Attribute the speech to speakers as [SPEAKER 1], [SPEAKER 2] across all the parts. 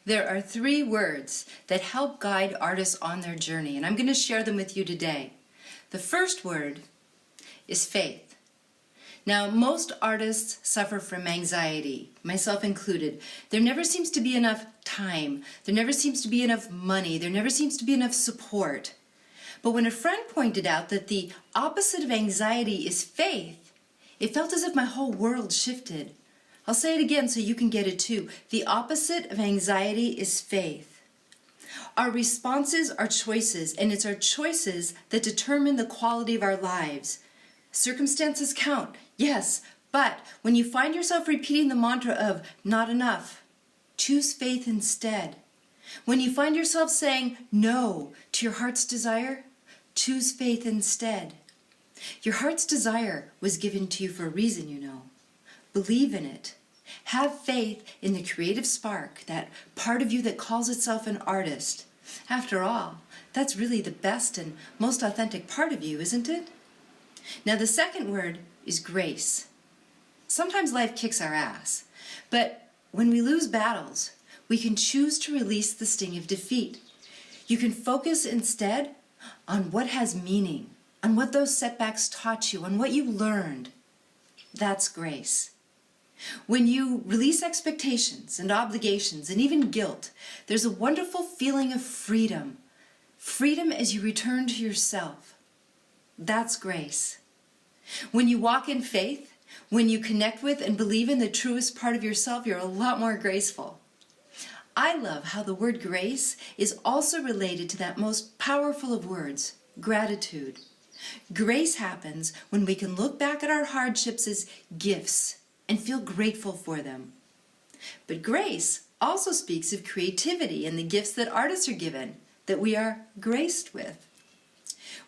[SPEAKER 1] There are 3 words that help guide artists on their journey, and I'm going to share them with you today. The first word is faith. Now, most artists suffer from anxiety, myself included. There never seems to be enough time. There never seems to be enough money. There never seems to be enough support. But when a friend pointed out that the opposite of anxiety is faith, it felt as if my whole world shifted. I'll say it again so you can get it too. The opposite of anxiety is faith. Our responses are choices, and it's our choices that determine the quality of our lives. Circumstances count, yes, but when you find yourself repeating the mantra of not enough, choose faith instead. When you find yourself saying no to your heart's desire, choose faith instead. Your heart's desire was given to you for a reason, you know. Believe in it. Have faith in the creative spark, that part of you that calls itself an artist. After all, that's really the best and most authentic part of you, isn't it? Now, the second word is grace. Sometimes life kicks our ass, but when we lose battles, we can choose to release the sting of defeat. You can focus instead on what has meaning, on what those setbacks taught you, on what you learned. That's grace. When you release expectations and obligations and even guilt, there's a wonderful feeling of freedom. Freedom as you return to yourself. That's grace. When you walk in faith, when you connect with and believe in the truest part of yourself, you're a lot more graceful. I love how the word grace is also related to that most powerful of words, gratitude. Grace happens when we can look back at our hardships as gifts and feel grateful for them. But grace also speaks of creativity and the gifts that artists are given, that we are graced with.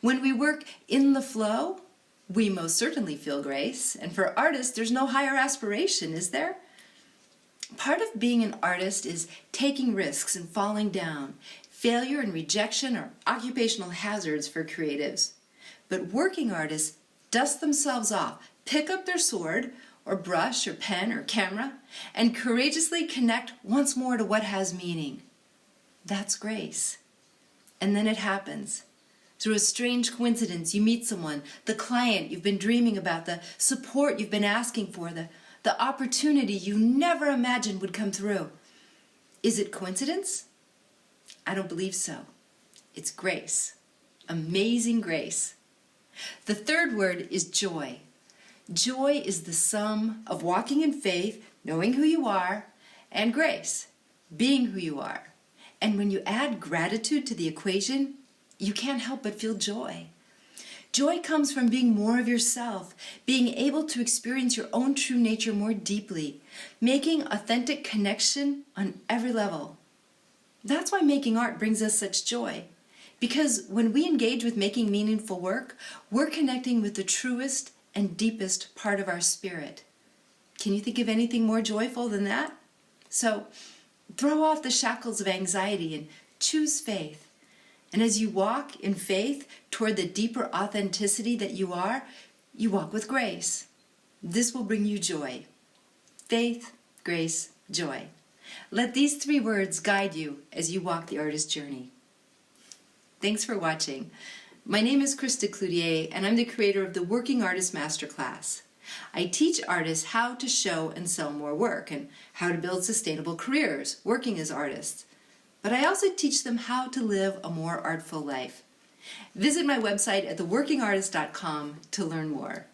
[SPEAKER 1] When we work in the flow, we most certainly feel grace, and for artists, there's no higher aspiration, is there? Part of being an artist is taking risks and falling down. Failure and rejection are occupational hazards for creatives. But working artists dust themselves off, pick up their sword, or brush, or pen, or camera, and courageously connect once more to what has meaning. That's grace. And then it happens. Through a strange coincidence, you meet someone, the client you've been dreaming about, the support you've been asking for, the opportunity you never imagined would come through. Is it coincidence? I don't believe so. It's grace. Amazing grace. The third word is joy. Joy is the sum of walking in faith, knowing who you are, and grace, being who you are. And when you add gratitude to the equation, you can't help but feel joy. Joy comes from being more of yourself, being able to experience your own true nature more deeply, making authentic connection on every level. That's why making art brings us such joy. Because when we engage with making meaningful work, we're connecting with the truest and deepest part of our spirit. Can you think of anything more joyful than that? So, throw off the shackles of anxiety and choose faith. And as you walk in faith toward the deeper authenticity that you are, you walk with grace. This will bring you joy. Faith, grace, joy. Let these 3 words guide you as you walk the artist journey. Thanks for watching. My name is Krista Cloutier, and I'm the creator of the Working Artist Masterclass. I teach artists how to show and sell more work and how to build sustainable careers working as artists. But I also teach them how to live a more artful life. Visit my website at theworkingartist.com to learn more.